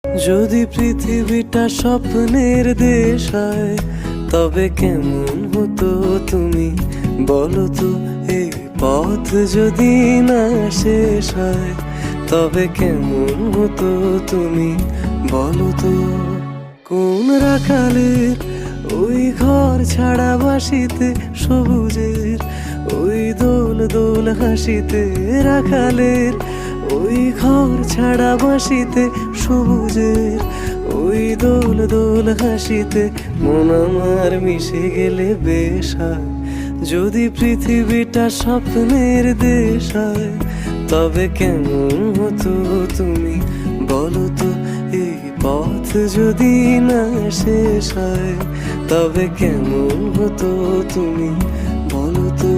যদি পৃথিবীটা স্বপ্নের দেশ হয় তবে কেমন হতো তুমি বলো তো। এই পথ যদি না শেষ হয় তবে কেমন হতো তুমি বলো তো। কোন রাখালের ওই ঘর ছাড়া বাসিতে সবুজের ওই দোল দোল হাসিতে, রাখালের ওই ঘর ছাড়া বাসিতে সবুজের ওই দোল দোল হাসিতে মন আমার মিশে গেলে বেশ হয়। যদি পৃথিবীটা স্বপ্নের দেশ হয় তবে কেমন হতো তুমি বলো তো। এই পথ যদি না শেষ হয় তবে কেমন হতো তুমি বলো তো।